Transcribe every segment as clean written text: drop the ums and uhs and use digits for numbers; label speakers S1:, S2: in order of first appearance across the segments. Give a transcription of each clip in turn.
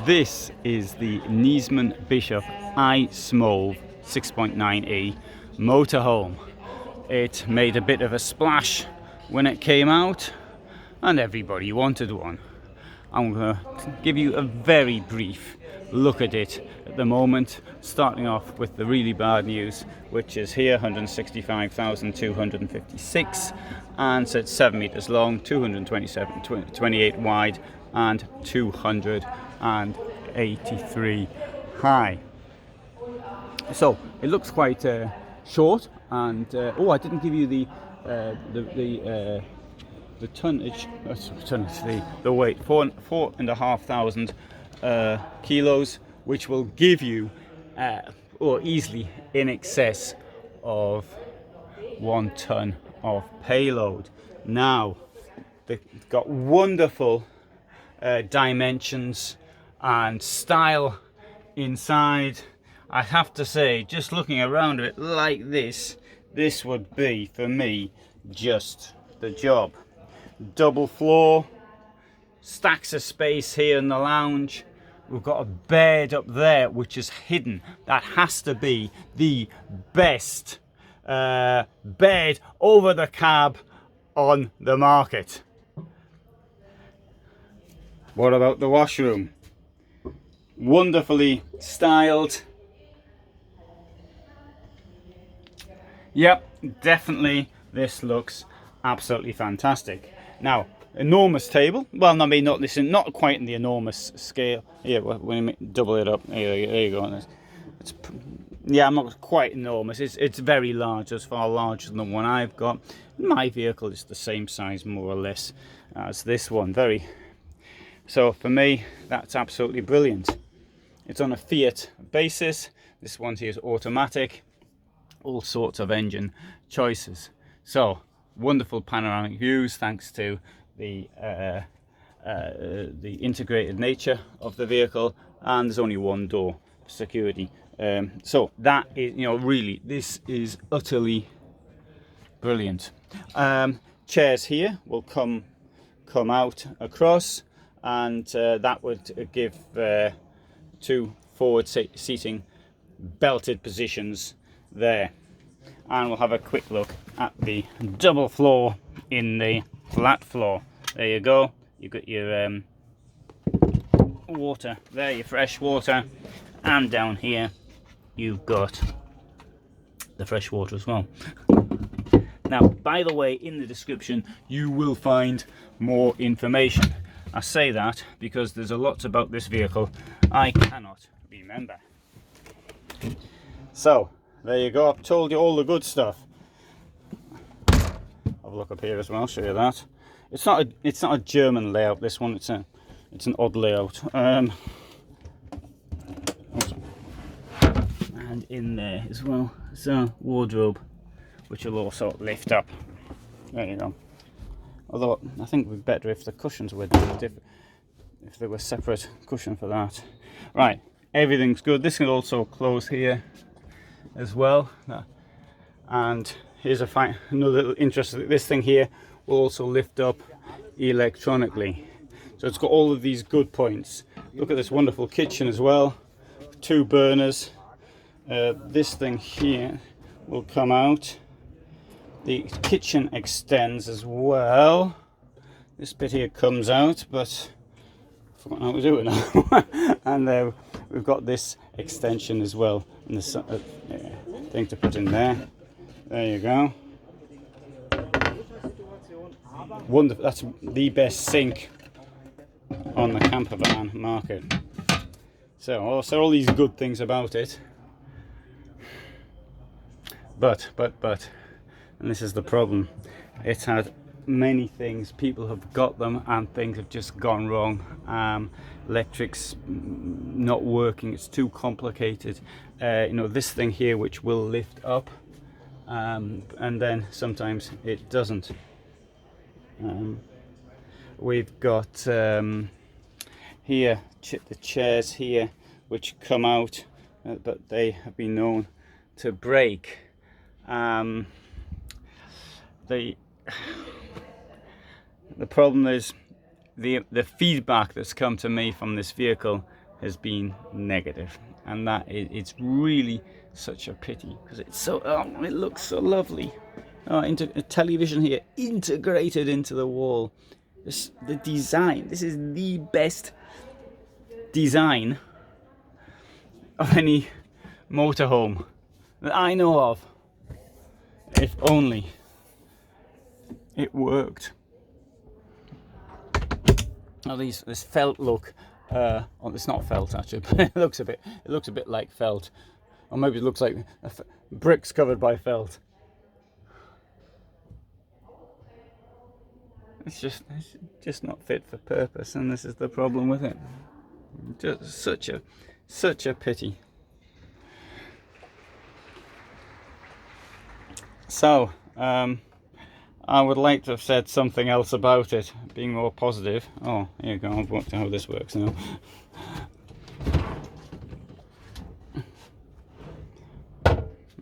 S1: This is the Niesmann Bischoff iSmove 6.9e motorhome. It made a bit of a splash when it came out and everybody wanted one. I'm going to give you a very brief look at it at the moment, starting off with the really bad news, which is here, 165,256, and so it's 7 meters long, 28 wide, and 283 high. So it looks quite short, and I didn't give you the tonnage, the weight, 4,500 kilos, which will give you easily in excess of 1 ton of payload. Now, they've got wonderful dimensions and style inside. I have to say, just looking around it like this would be, for me, just the job. Double floor, stacks of space here in the lounge. We've got a bed up there which is hidden. That has to be the best bed over the cab on the market. What about the washroom? Wonderfully styled. Yep, definitely this looks absolutely fantastic. Now, enormous table. Well, I mean, not quite in the enormous scale. Yeah, when you double it up, there you go. Yeah, I'm not quite enormous. It's very large. It's far larger than the one I've got. My vehicle is the same size, more or less, as this one. So for me, that's absolutely brilliant. It's on a Fiat basis. This one here is automatic. All sorts of engine choices. So wonderful panoramic views thanks to the integrated nature of the vehicle, and there's only one door for security. So that is, really, this is utterly brilliant. Chairs here will come out across, and that would give 2 forward seating belted positions there. And we'll have a quick look at the double floor in the flat floor. There you go. You've got your water there, your fresh water, and down here you've got the fresh water as well. Now, by the way, in the description you will find more information. I say that because there's a lot about this vehicle I cannot remember. So there you go, I've told you all the good stuff. Have a look up here as well, show you that. It's not a German layout, this one, it's an odd layout. And in there as well, it's a wardrobe which will also lift up. There you go. Although I think it would be better if the cushions were different, if there were separate cushion for that. Right, everything's good. This can also close here as well, and here's another little interesting. This thing here will also lift up electronically, so it's got all of these good points. Look at this wonderful kitchen as well, 2 burners. This thing here will come out. The kitchen extends as well. This bit here comes out, but I forgot how to do it now. And we've got this extension as well, and this thing to put in there. There you go. Wonderful. That's the best sink on the camper van market. So all these good things about it. But, and this is the problem. It's had many things. People have got them and things have just gone wrong. Electric's not working. It's too complicated. This thing here which will lift up, and then sometimes it doesn't. We've got here the chairs here which come out, but they have been known to break. The problem is the feedback that's come to me from this vehicle has been negative, and that it's really such a pity, because it's so it looks so lovely. A television here integrated into the wall. The design, this is the best design of any motorhome that I know of. If only it worked. Oh, this felt look. It's not felt actually, but it looks a bit like felt, or maybe it looks like bricks covered by felt. It's just not fit for purpose, and this is the problem with it. Just such a pity. So I would like to have said something else about it, being more positive. Oh, here you go. I've worked out how this works now.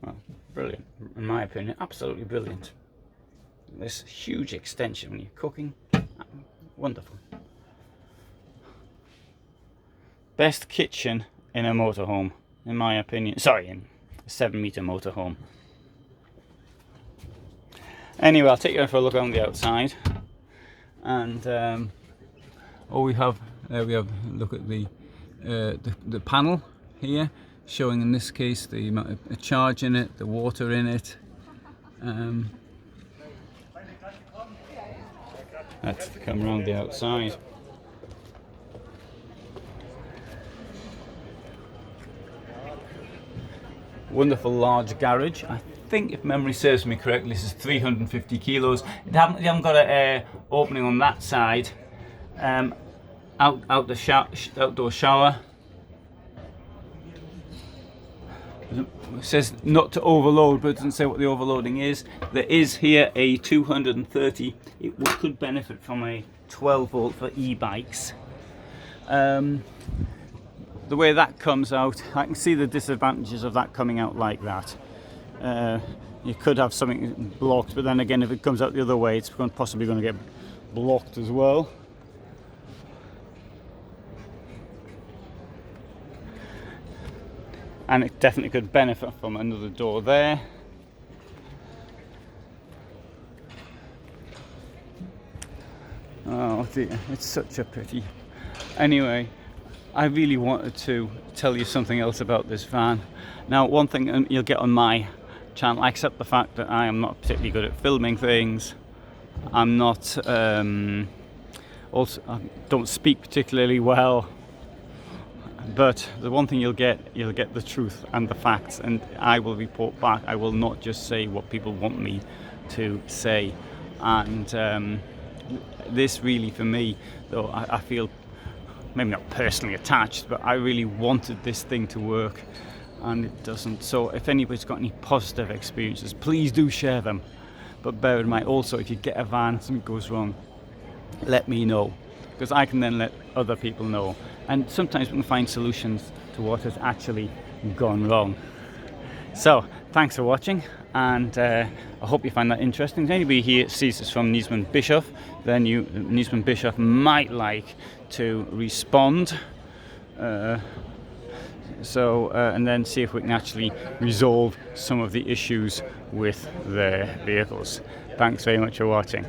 S1: Well, brilliant, in my opinion. Absolutely brilliant. This huge extension when you're cooking, wonderful. Best kitchen in a motorhome, in my opinion. Sorry, in a 7-meter motorhome. Anyway, I'll take you for a look on the outside, and we have look at the panel here, showing in this case the amount of charge in it, the water in it. Let's come around the outside. Wonderful large garage. I think, if memory serves me correctly, this is 350 kilos. You haven't got an opening on that side. Outdoor shower. It says not to overload, but it doesn't say what the overloading is. There is here a 230. It could benefit from a 12 volt for e-bikes. The way that comes out, I can see the disadvantages of that coming out like that. You could have something blocked, but then again, if it comes out the other way, it's possibly going to get blocked as well. And it definitely could benefit from another door there. Oh dear, it's such a pity. Anyway, I really wanted to tell you something else about this van. Now, one thing you'll get on my channel, I accept the fact that I am not particularly good at filming things. I'm not, also, I don't speak particularly well. But the one thing you'll get the truth and the facts, and I will report back. I will not just say what people want me to say. And this really, for me, though, I feel maybe not personally attached, but I really wanted this thing to work, and it doesn't. So if anybody's got any positive experiences, please do share them. But bear in mind also, if you get a van, something goes wrong, let me know, because I can then let other people know. And sometimes we can find solutions to what has actually gone wrong. So, thanks for watching, and I hope you find that interesting. If anybody here sees this from Niesmann Bischoff, then Niesmann Bischoff might like to respond. And then see if we can actually resolve some of the issues with their vehicles. Thanks very much for watching.